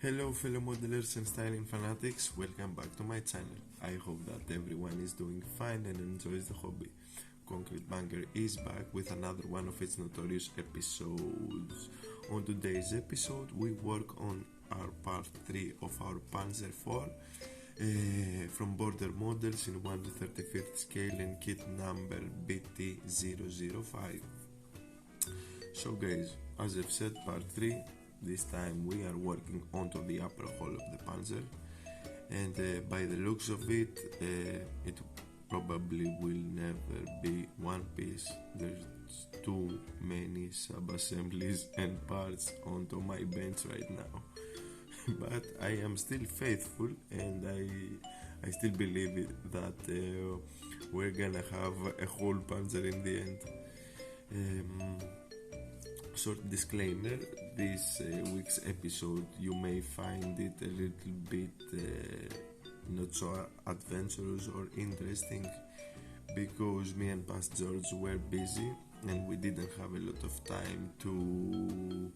Hello fellow modelers and styling fanatics, welcome back to my channel. I hope that everyone is doing fine and enjoys the hobby. Concrete Banger is back with another one of its notorious episodes. On today's episode we work on our part 3 of our Panzer 4 from border models in 1 to 35th scale and kit number BT-005. So guys, as I've said, part 3. This time we are working onto the upper hull of the Panzer, and by the looks of it, it probably will never be one piece. There's too many sub-assemblies and parts onto my bench right now. But I am still faithful, and I still believe that we're gonna have a whole Panzer in the end. Short disclaimer, this week's episode you may find it a little bit not so adventurous or interesting because me and Past George were busy and we didn't have a lot of time to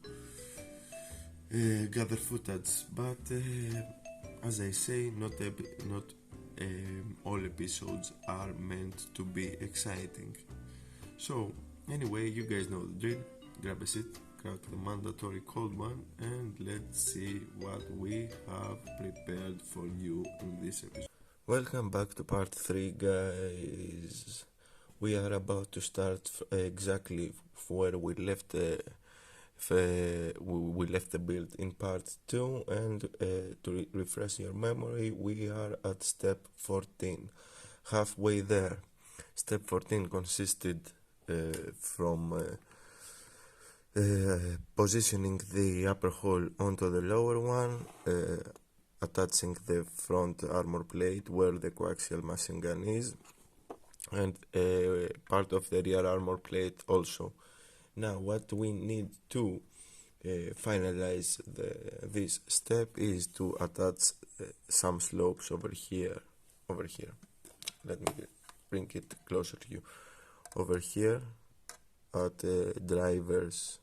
gather footage, but as I say, not all episodes are meant to be exciting. So anyway, you guys know the drill. Grab a seat, crack the mandatory cold one, and let's see what we have prepared for you in this episode. Welcome back to part 3, guys. We are about to start exactly where we left the build in part 2, and to refresh your memory, we are at step 14, halfway there. Step 14 consisted from positioning the upper hull onto the lower one, attaching the front armor plate where the coaxial machine gun is, and part of the rear armor plate also. Now what we need to finalize this step is to attach some slopes over here. Let me bring it closer to you. Over here at drivers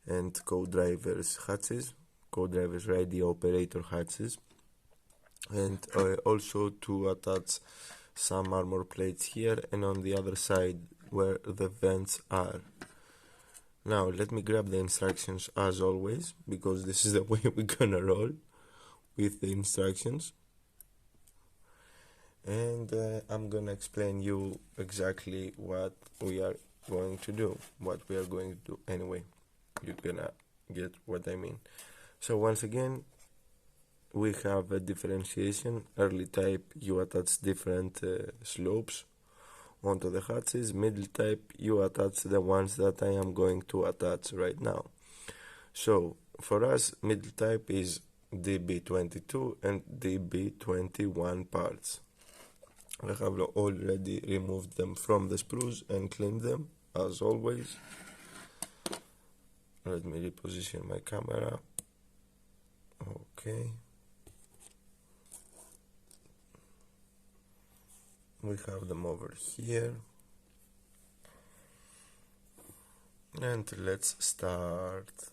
and co-drivers hatches, co-drivers radio operator hatches, and also to attach some armor plates here and on the other side where the vents are. Now let me grab the instructions as always, because this is the way we're gonna roll with the instructions, and I'm gonna explain you exactly what we are going to do, anyway. You're gonna get what I mean. So once again, we have a differentiation. Early type, you attach different slopes onto the hatches. Middle type, you attach the ones that I am going to attach right now. So for us, middle type is DB22 and DB21 parts. I have already removed them from the sprues and cleaned them as always. Let me reposition my camera. Okay. We have them over here. And let's start.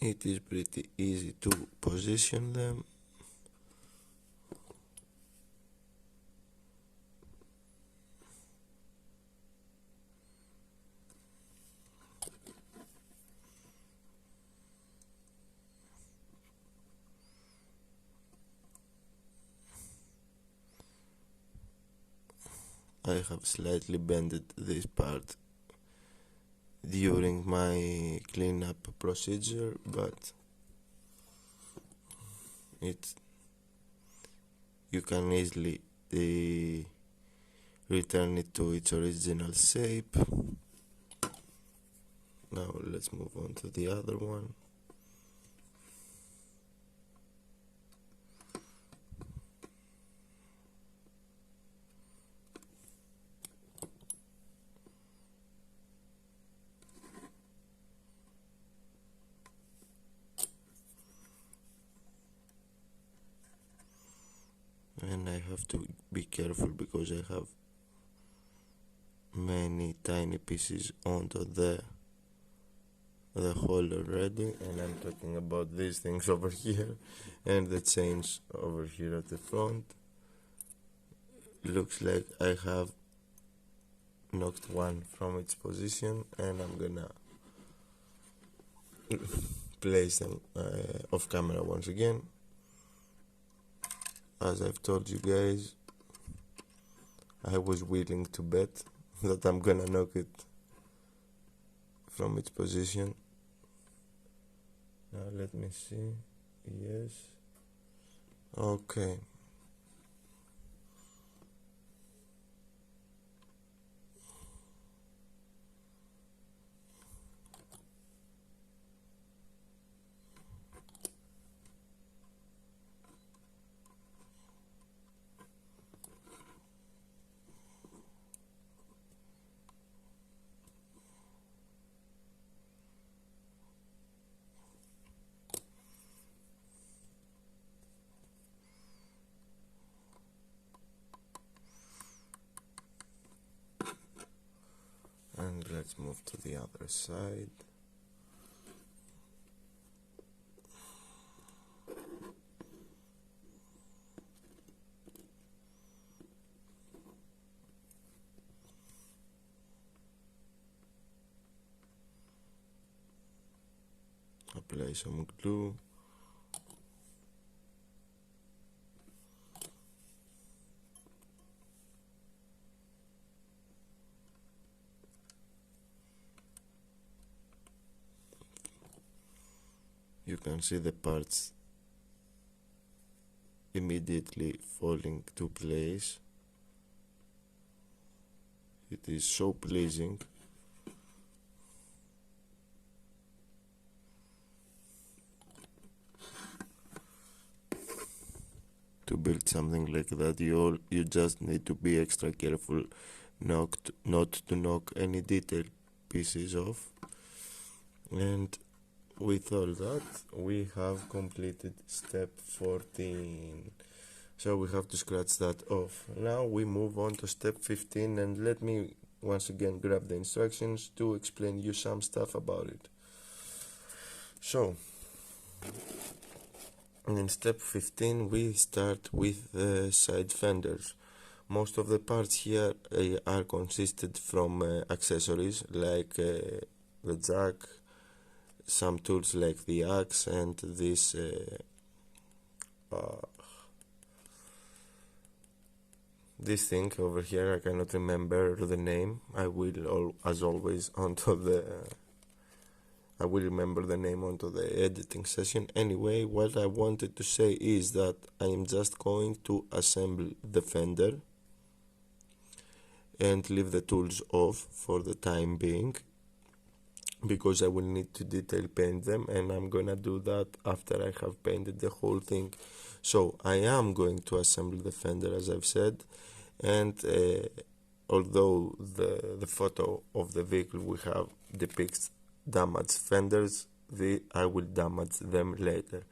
It is pretty easy to position them. I have slightly bended this part during my cleanup procedure, but you can easily return it to its original shape. Now let's move on to the other one. and I have to be careful because I have many tiny pieces onto the hole already, and I'm talking about these things over here and the chains over here at the front. Looks like I have knocked one from its position, and I'm gonna place them off camera once again. As I've told you guys, I was willing to bet that I'm gonna knock it from its position. Now let me see. Yes. Okay. And let's move to the other side. Apply some glue. You can see the parts immediately falling to place. It is so pleasing. To build something like that, you just need to be extra careful not to knock any detail pieces off. And with all that, we have completed step 14. So we have to scratch that off. Now we move on to step 15, and let me once again grab the instructions to explain you some stuff about it. So in step 15 we start with the side fenders. Most of the parts here are consisted from accessories like the jack, some tools like the axe, and this this thing over here. I cannot remember the name. I will as always I will remember the name onto the editing session. Anyway, what I wanted to say is that I am just going to assemble the fender and leave the tools off for the time being, because I will need to detail paint them, and I'm gonna do that after I have painted the whole thing. So I am going to assemble the fender, as I've said, and although the photo of the vehicle we have depicts damaged fenders, I will damage them later.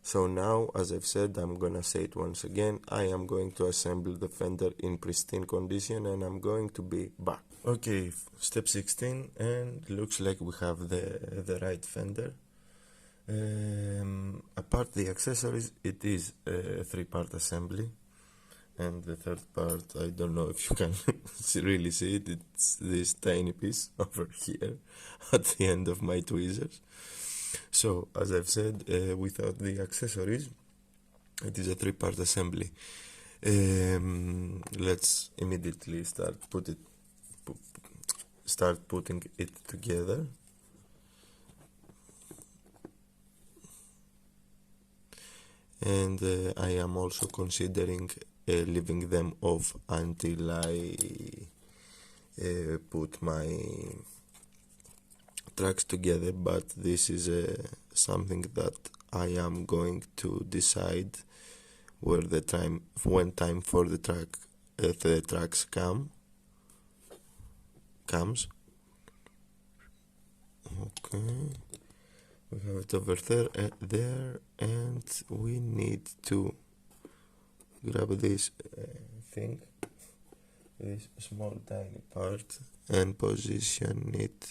So now, as I've said, I'm gonna say it once again, I am going to assemble the fender in pristine condition, and I'm going to be back. Okay, step 16, and looks like we have the right fender. Apart the accessories, it is a 3-part assembly, and the third part, I don't know if you can really see it, it's this tiny piece over here at the end of my tweezers. So, as I've said, without the accessories, it is a 3-part assembly. Let's immediately start putting it together. And I am also considering leaving them off until I put my tracks together, but this is something that I am going to decide when time for the tracks comes. Okay, we have it over there, and we need to grab this thing, this small tiny part, and position it.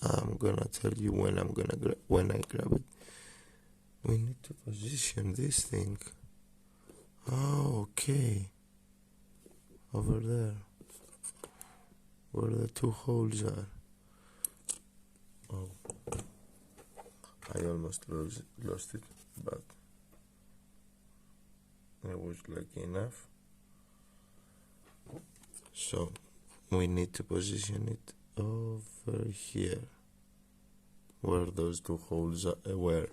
I'm gonna tell you when when I grab it. We need to position this thing. Oh, okay. Over there, where the two holes are. Oh, I almost lost it, but I was lucky enough. So we need to position it over here, where those two holes were.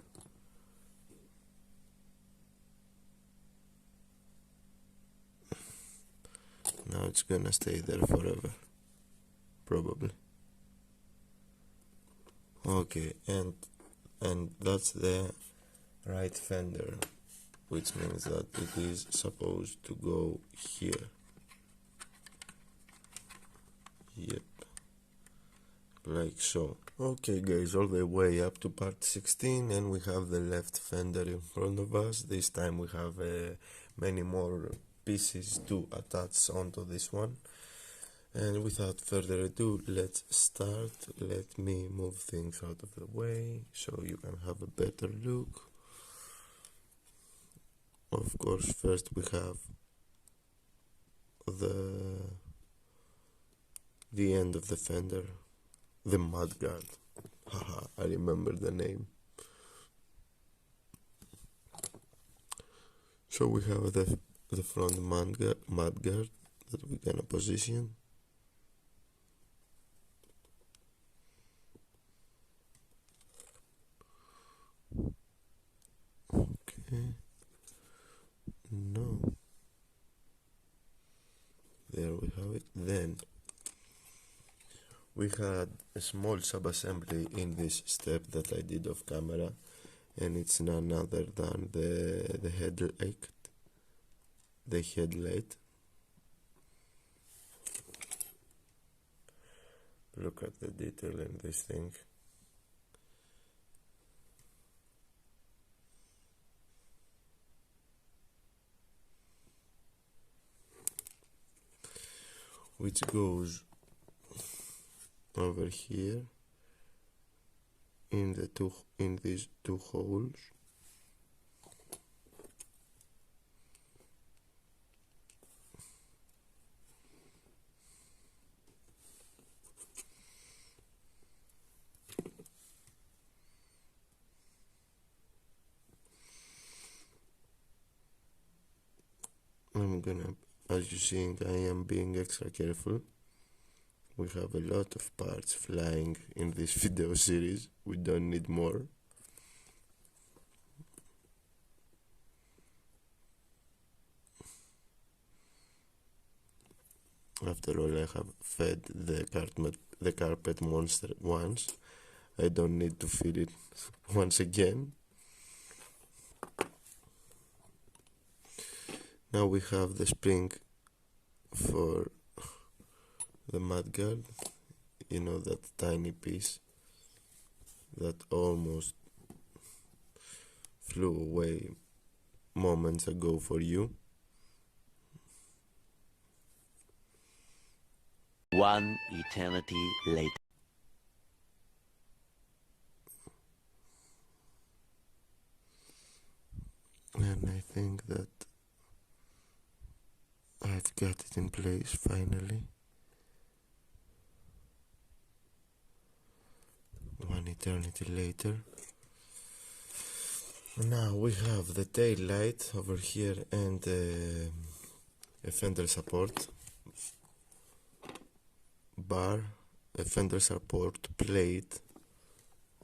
Now it's gonna stay there forever, probably. Okay, and that's the right fender, which means that it is supposed to go here. Yep, like so. Okay guys, all the way up to part 16, and we have the left fender in front of us. This time we have many more pieces to attach onto this one. And without further ado, let's start. Let me move things out of the way so you can have a better look. Of course, first we have the end of the fender, the mudguard. Haha, I remember the name. So we have the front mudguard that we're gonna position. Okay. No. There we have it. Then we had a small sub-assembly in this step that I did off camera, and it's none other than the headlight. Look at the detail in this thing. Which goes over here in these two holes. As you see, I am being extra careful. We have a lot of parts flying in this video series. We don't need more. After all, I have fed the carpet monster once. I don't need to feed it once again. Now we have the spring for the mudguard. You know, that tiny piece that almost flew away moments ago for you. One eternity later. And I think that I've got it in place finally. One eternity later. Now we have the tail light over here and a fender support bar, a fender support plate,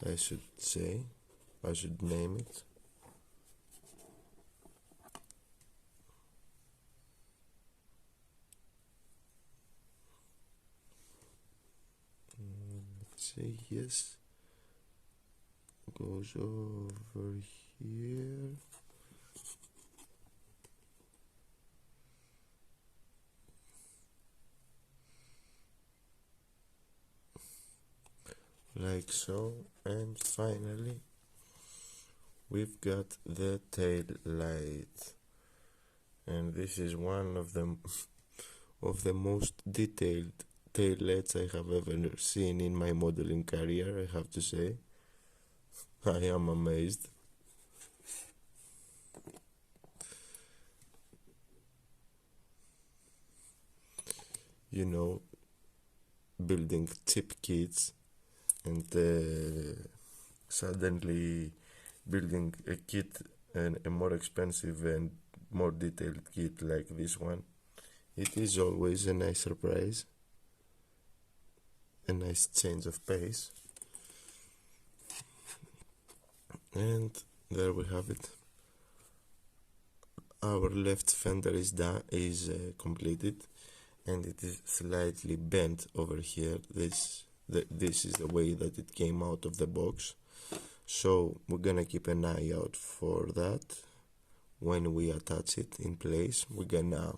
I should say. I should name it. Let's say yes. Goes over here. Like so, and finally we've got the tail light. and this is one of the most detailed taillights I have ever seen in my modeling career, I have to say. I am amazed. You know, building cheap kits and suddenly building a kit and a more expensive and more detailed kit like this one, it is always a nice surprise, a nice change of pace. And there we have it. Our left fender is completed, and it is slightly bent over here. This is the way that it came out of the box, so we're gonna keep an eye out for that. When we attach it in place, we're gonna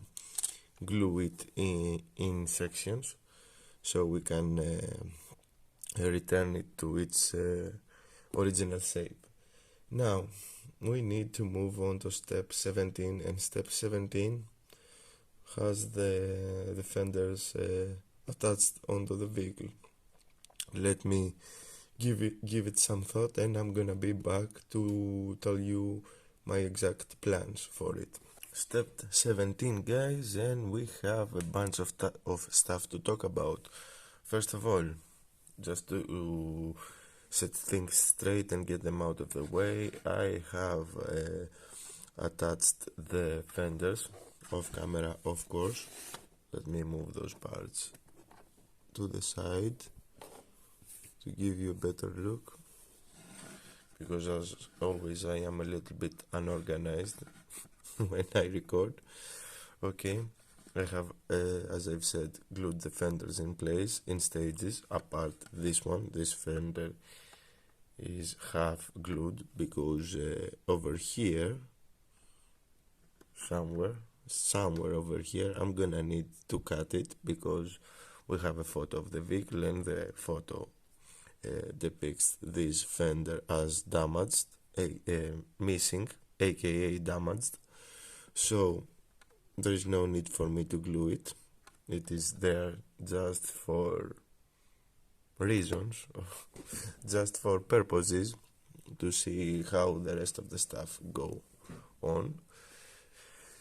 glue it in sections so we can return it to its original shape. Now we need to move on to step 17, and step 17 has the fenders attached onto the vehicle. Let me give it some thought, and I'm gonna be back to tell you my exact plans for it. Step 17, guys, and we have a bunch of stuff to talk about. First of all, just to set things straight and get them out of the way, I have attached the fenders off camera, of course. Let me move those parts to the side to give you a better look, because as always I am a little bit unorganized when I record. Okay, I have, as I've said, glued the fenders in place in stages. Apart this fender is half glued because over here, somewhere over here, I'm gonna need to cut it, because we have a photo of the vehicle and the photo depicts this fender as damaged, missing, aka damaged. So there is no need for me to glue it. It is there just for reasons, just for purposes, to see how the rest of the stuff go on.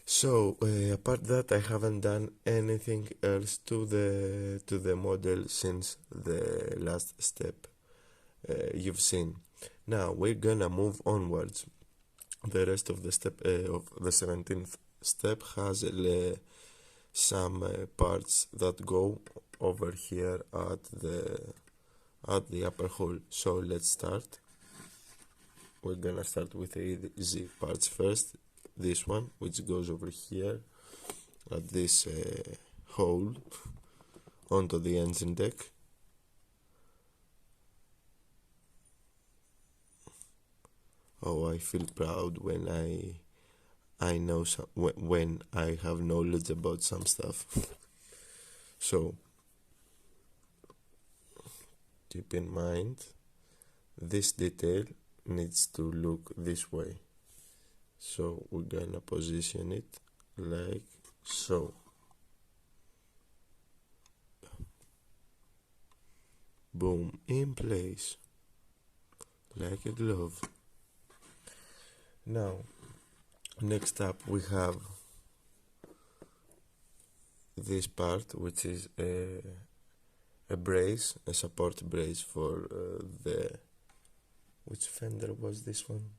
So apart that, I haven't done anything else to the model since the last step you've seen. Now we're gonna move onwards. The rest of the step of the 17th step has some parts that go over here at the upper hole. So let's start. We're gonna start with the easy parts first. This one, which goes over here at this hole onto the engine deck. Oh, I feel proud when I know when I have knowledge about some stuff. So keep in mind, this detail needs to look this way. So we're gonna position it like so. Boom, in place, like a glove. Now, next up we have this part, which is a brace, a support brace for which fender was this one?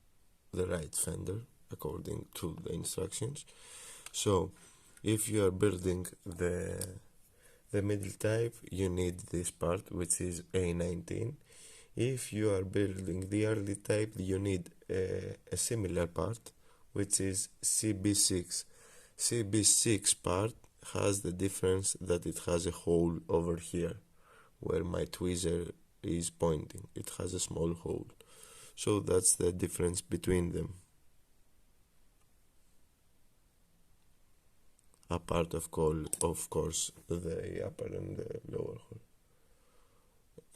The right fender, according to the instructions. So if you are building the middle type, you need this part, which is A19. If you are building the early type, you need a similar part, which is CB6. CB6 part has the difference that it has a hole over here where my tweezer is pointing. It has a small hole. So that's the difference between them. Apart of course the upper and the lower hole.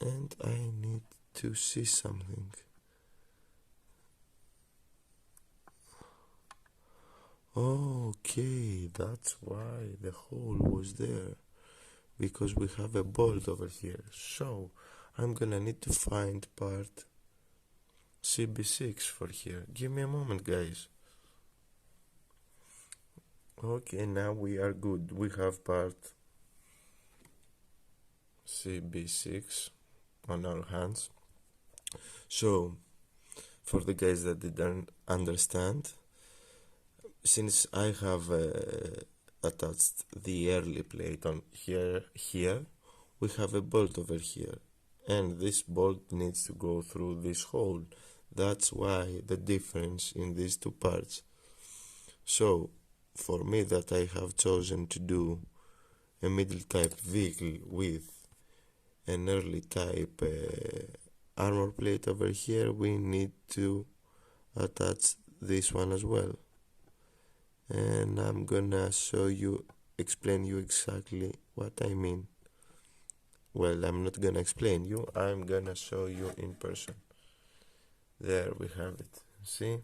And I need to see something. Okay, that's why the hole was there, because we have a bolt over here. So I'm gonna need to find part CB6 for here. Give me a moment, guys. Okay, now we are good. We have part CB6 on our hands. So, for the guys that didn't understand, since I have attached the early plate on here, we have a bolt over here, and this bolt needs to go through this hole. That's why the difference in these two parts. So, for me that I have chosen to do a middle type vehicle with an early type armor plate over here, we need to attach this one as well, and I'm gonna explain you exactly what I mean. Well, I'm not gonna explain you, I'm gonna show you in person. There we have it. See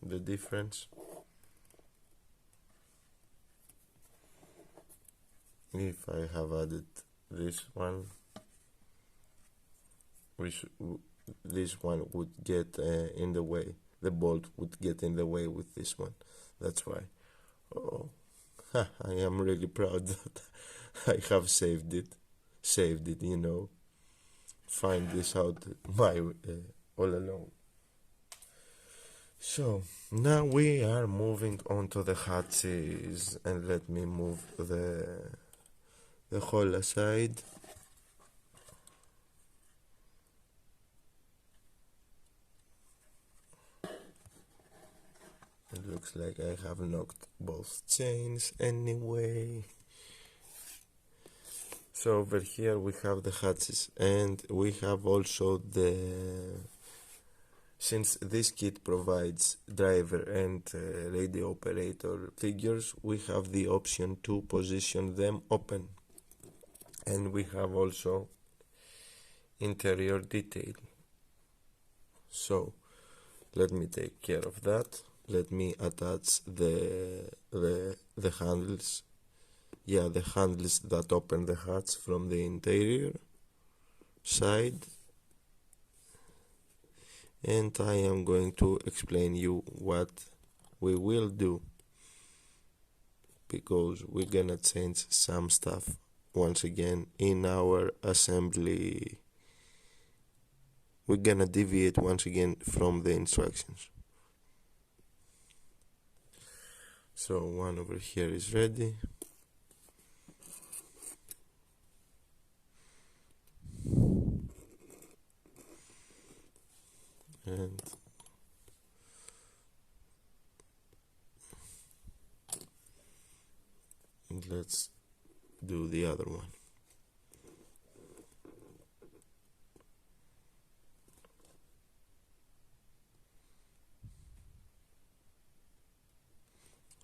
the difference? If I have added this one, this one would get in the way. The bolt would get in the way with this one. That's why. Oh, I am really proud that I have saved it, find this out all alone. So now we are moving on to the hatches, and let me move the hole aside. It looks like I have knocked both chains anyway. So over here we have the hatches, and we have also since this kit provides driver and radio operator figures, we have the option to position them open, and we have also interior detail. So let me take care of that. Let me attach the handles. Yeah, the handles that open the hatch from the interior side, and I am going to explain you what we will do, because we're gonna change some stuff once again in our assembly. We're gonna deviate once again from the instructions. So one over here is ready. And let's do the other one.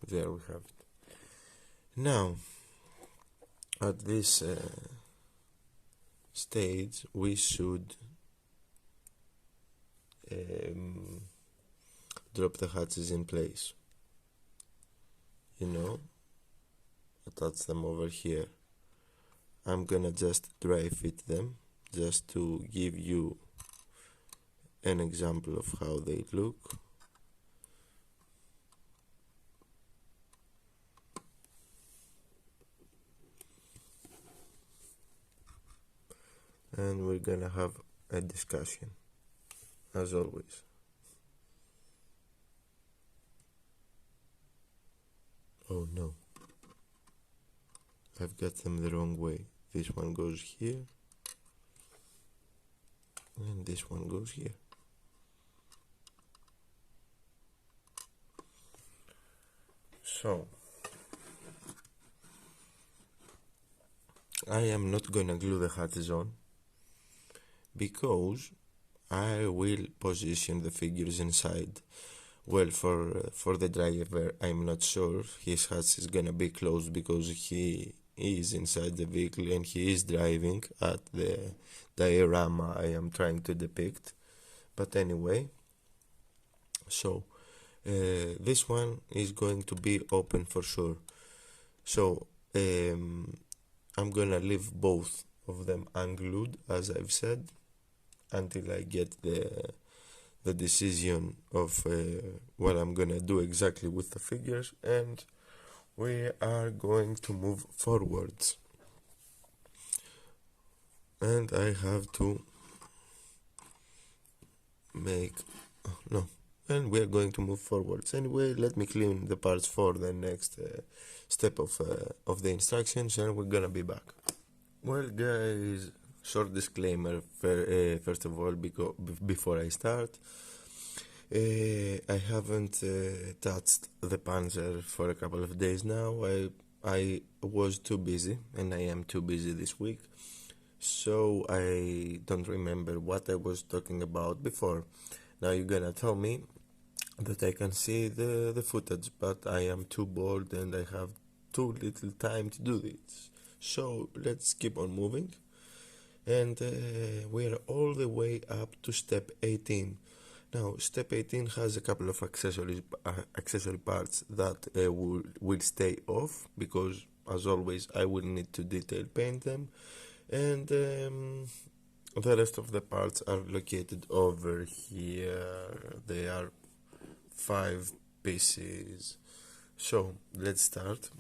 There we have it. Now, at this stage, we should drop the hatches in place. Attach them over here. I'm gonna just dry fit them, just to give you an example of how they look. And we're gonna have a discussion, as always. Oh no, I've got them the wrong way. This one goes here, and this one goes here. So I am not gonna glue the hatches on, because I will position the figures inside. Well, for the driver, I'm not sure. His hatch is gonna be closed because he is inside the vehicle and he is driving at the diorama I am trying to depict. But anyway, so This one is going to be open for sure. So I'm gonna leave both of them unglued, as I've said, until I get the decision of what I'm gonna do exactly with the figures, and we are going to move forwards. And I have to make no and we're going to move forwards. Anyway, let me clean the parts for the next step of the instructions, and we're gonna be back. Well guys, short disclaimer first of all, before I start. I haven't touched the Panzer for a couple of days now. I was too busy, and I am too busy this week, so I don't remember what I was talking about before. Now you're gonna tell me that I can see the footage, but I am too bored and I have too little time to do this. So let's keep on moving, and we're all the way up to step 18. Now step 18 has a couple of accessory parts that will stay off, because as always I will need to detail paint them, and the rest of the parts are located over here. They are 5 pieces. So let's start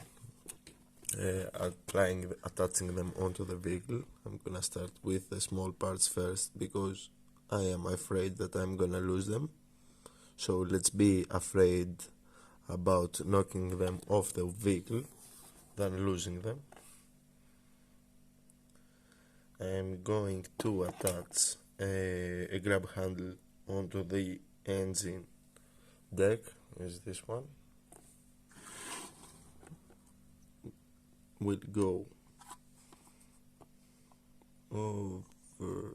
attaching them onto the vehicle. I'm gonna start with the small parts first, because I am afraid that I'm gonna lose them. So let's be afraid about knocking them off the vehicle than losing them. I'm going to attach a grab handle onto the engine deck. Is this one? Will go over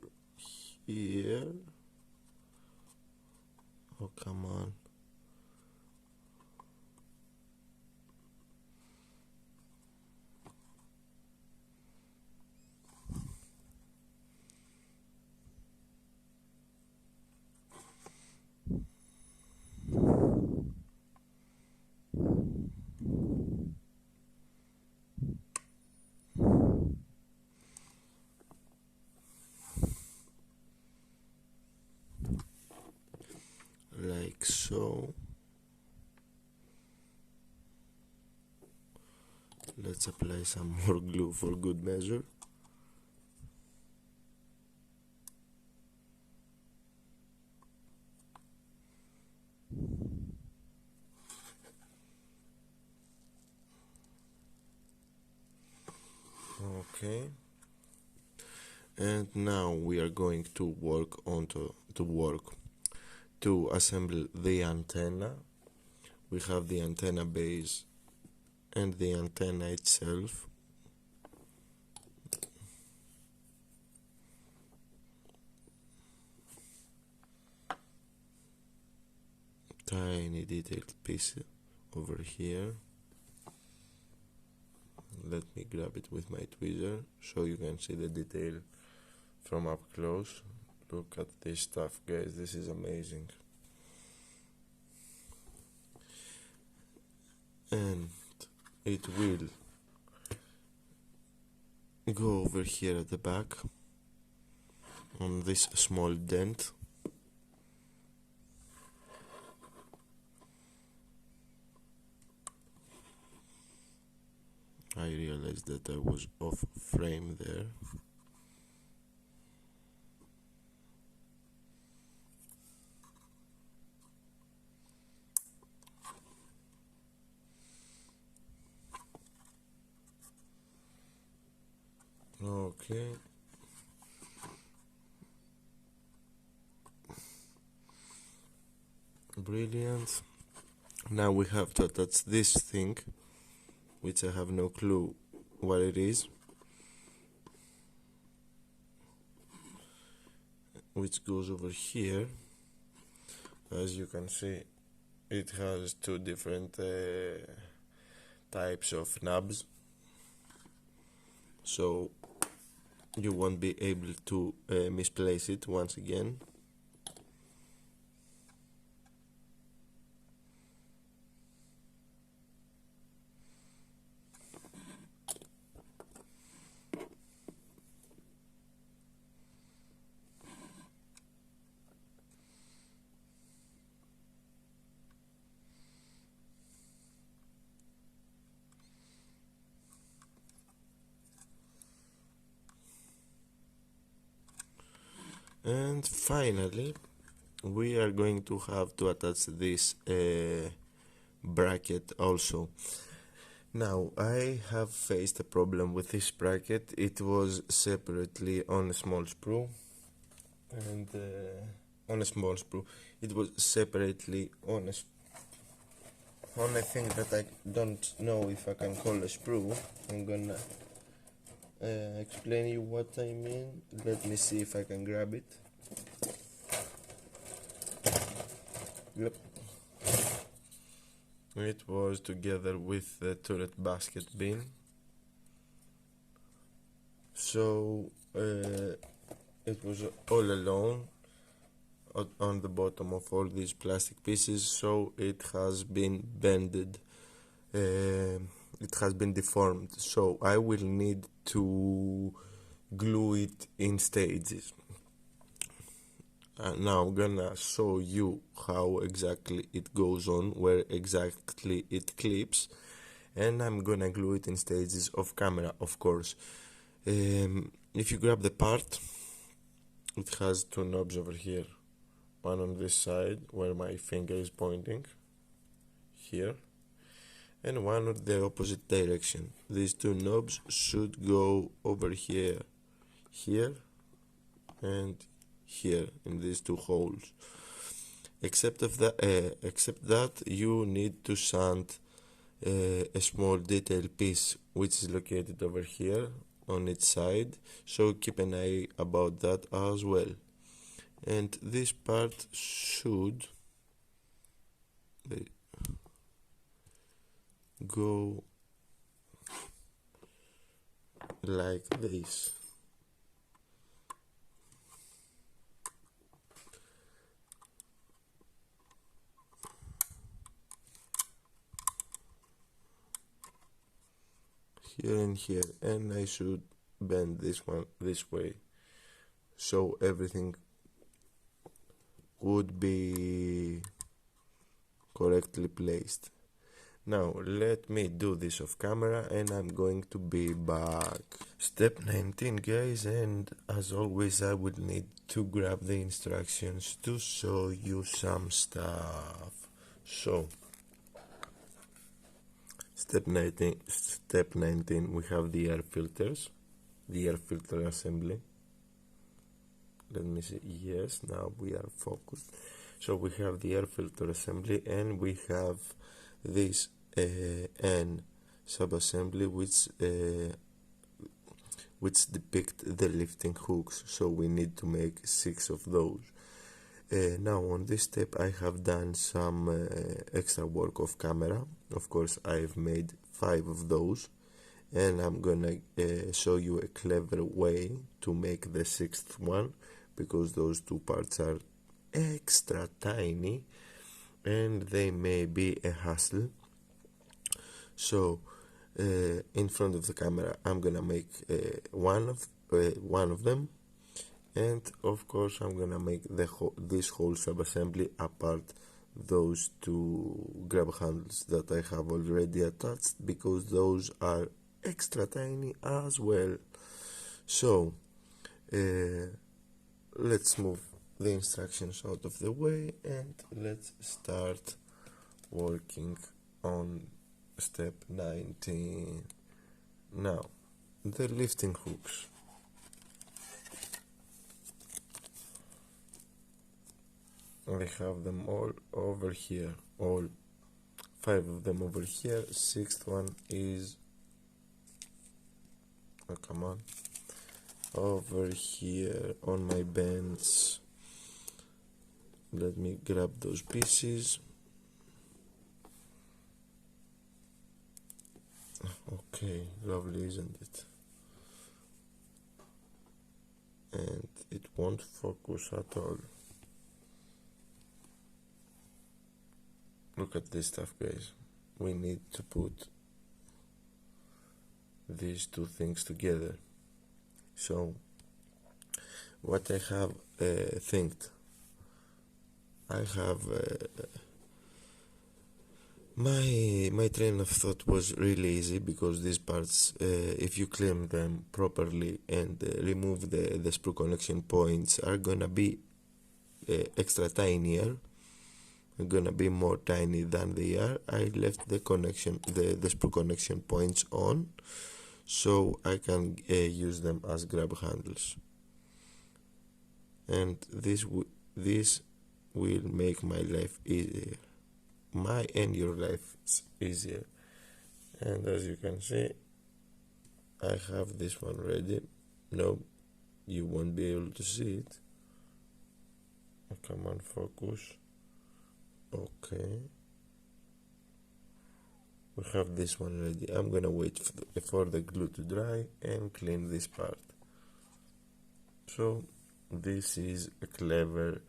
here. Oh, come on. Like so. Let's apply some more glue for good measure. Okay, and now we are going to work to assemble the antenna. We have the antenna base and the antenna itself. Tiny detailed piece over here. Let me grab it with my tweezer so you can see the detail from up close. Look at this stuff, guys, this is amazing. And it will go over here at the back on this small dent. I realized that I was off frame there. Okay. Brilliant. Now we have to attach this thing, which I have no clue what it is, which goes over here. As you can see, it has 2 different types of knobs, so you won't be able to misplace it once again. And finally we are going to have to attach this bracket also. Now I have faced a problem with this bracket. It was separately on a small sprue, and on a small sprue it was separately on a thing that I don't know if I can call a sprue. I'm gonna explain you what I mean. Let me see if I can grab it. Yep. It was together with the turret basket bin. So it was all alone on the bottom of all these plastic pieces, so it has been bended, it has been deformed, so I will need to glue it in stages. Now I'm gonna show you how exactly it goes on, where exactly it clips, and I'm gonna glue it in stages off camera, of course. If you grab the part, it has two knobs over here, one on this side where my finger is pointing here, and one on the opposite direction. These two knobs should go over here, here, and here in these two holes. Except that you need to sand a small detail piece which is located over here on its side, so keep an eye about that as well. And this part should go like this. Here and here, and I should bend this one this way, so everything would be correctly placed. Now let me do this off camera and I'm going to be back. Step 19, guys, and as always I would need to grab the instructions to show you some stuff. So step 19, we have the air filters, the air filter assembly. Let me see, yes, now we are focused. So we have the air filter assembly, and we have this N sub-assembly which depict the lifting hooks, so we need to make 6 of those. Now on this step I have done some extra work off camera. Of course I've made 5 of those, and I'm gonna show you a clever way to make the 6th one, because those two parts are extra tiny and they may be a hassle. So in front of the camera I'm gonna make one of them, and of course I'm gonna make this whole sub-assembly apart those two grab handles that I have already attached, because those are extra tiny as well. So let's move the instructions out of the way and let's start working on step 19. Now the lifting hooks. We have them all over here, all 5 of them over here. 6th one is, oh come on, over here on my bench. Let me grab those pieces. Okay, lovely, isn't it? And it won't focus at all. Look at this stuff, guys. We need to put these two things together. So what I have think, I have My train of thought was really easy because these parts, if you clean them properly and remove the screw connection points, are gonna be extra tinier, gonna be more tiny than they are. I left the screw connection points on so I can use them as grab handles, and this will make my life easier, my and your life easier. And as you can see, I have this one ready. No, you won't be able to see it. Come on, focus. Okay, we have this one ready. I'm gonna wait for the glue to dry and clean this part. So this is a clever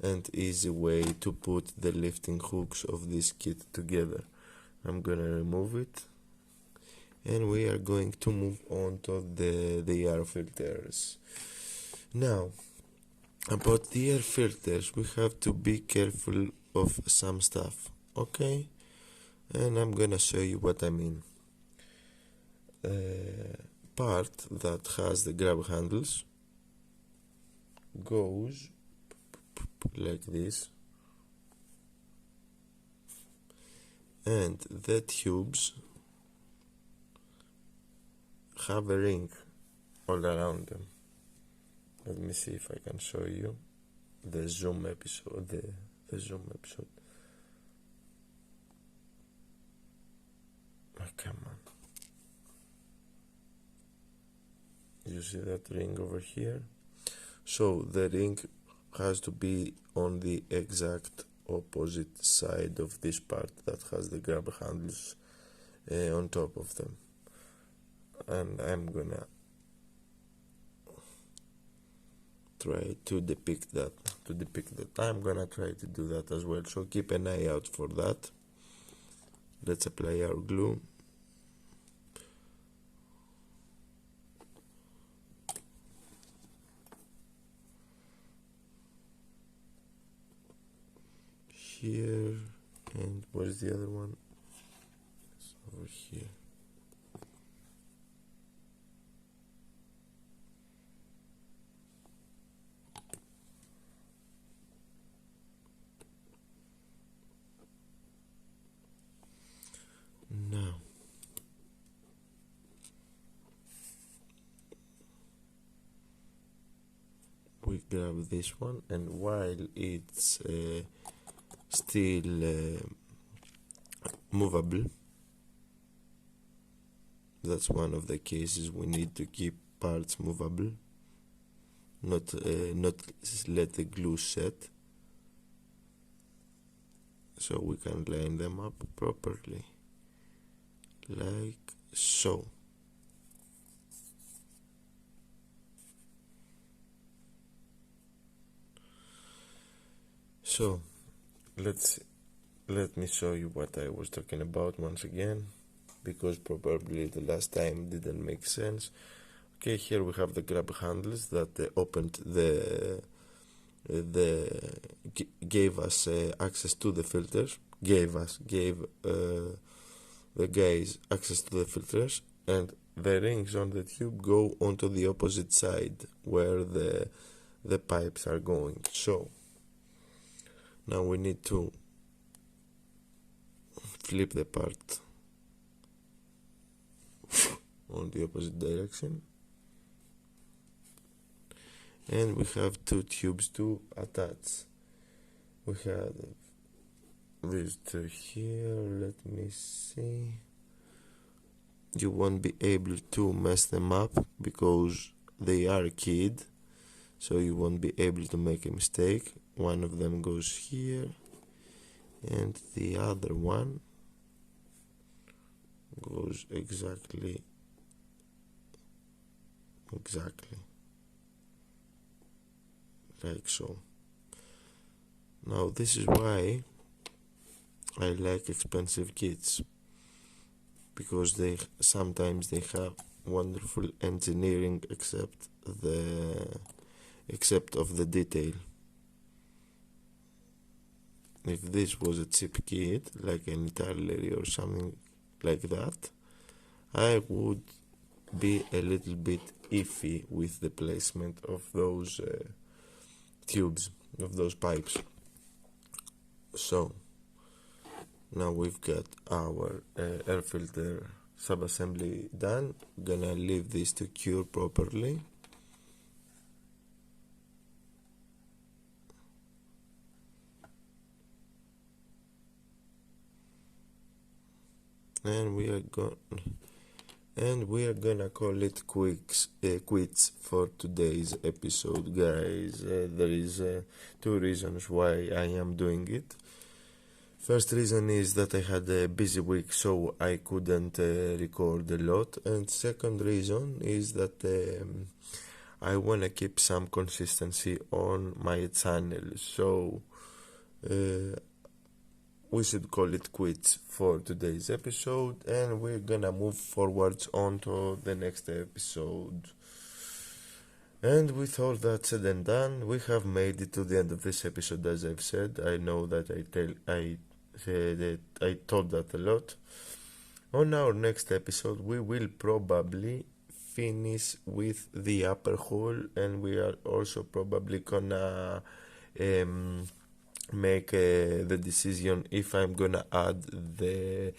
and easy way to put the lifting hooks of this kit together. I'm gonna remove it, and we are going to move on to the air filters. Now, about the air filters, we have to be careful of some stuff, okay? And I'm gonna show you what I mean. Part that has the grab handles goes like this, and the tubes have a ring all around them. Let me see if I can show you the zoom episode. The zoom episode. Oh, come on. You see that ring over here? So the ring has to be on the exact opposite side of this part that has the grab handles on top of them. And I'm gonna try to depict that. I'm gonna try to do that as well, so keep an eye out for that. Let's apply our glue. Here, and where's the other one? It's over here. Now, we grab this one, and while it's still movable, that's one of the cases we need to keep parts movable, not let the glue set, so we can line them up properly like so. So let me show you what I was talking about once again, because probably the last time didn't make sense. Okay, here we have the grab handles that opened gave us access to the filters, gave the guys access to the filters, and the rings on the tube go onto the opposite side where the pipes are going. So now we need to flip the part on the opposite direction, and we have two tubes to attach. We have these two here. Let me see. You won't be able to mess them up because they are keyed, so you won't be able to make a mistake. One of them goes here, and the other one goes exactly like so. Now this is why I like expensive kits, because sometimes they have wonderful engineering except of the detail. if this was a cheap kit, like an artillery or something like that, I would be a little bit iffy with the placement of those tubes, of those pipes. So now we've got our air filter subassembly done. Gonna leave this to cure properly. And we are gonna call it quits for today's episode, guys. There is 2 reasons why I am doing it. First reason is that I had a busy week, so I couldn't record a lot, and second reason is that I wanna keep some consistency on my channel, so we should call it quits for today's episode, and we're gonna move forwards on to the next episode. And with all that said and done, we have made it to the end of this episode. As I've said, I know that I told that a lot. On our next episode, we will probably finish with the upper hull, and we are also probably gonna make the decision if I'm gonna add the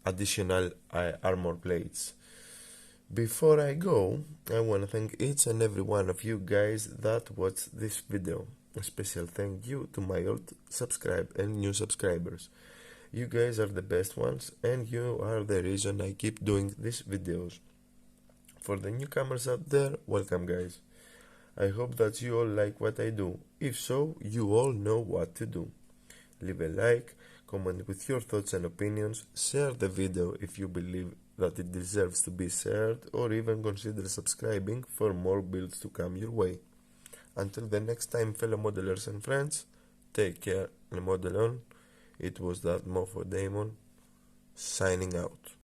additional armor plates. Before I go, I wanna thank each and every one of you guys that watched this video. A special thank you to my old and new subscribers. You guys are the best ones, and you are the reason I keep doing these videos. For the newcomers out there, welcome, guys. I hope that you all like what I do. If so, you all know what to do. Leave a like, comment with your thoughts and opinions, share the video if you believe that it deserves to be shared, or even consider subscribing for more builds to come your way. Until the next time, fellow modelers and friends, take care and model on. It was that Mofo Damon, signing out.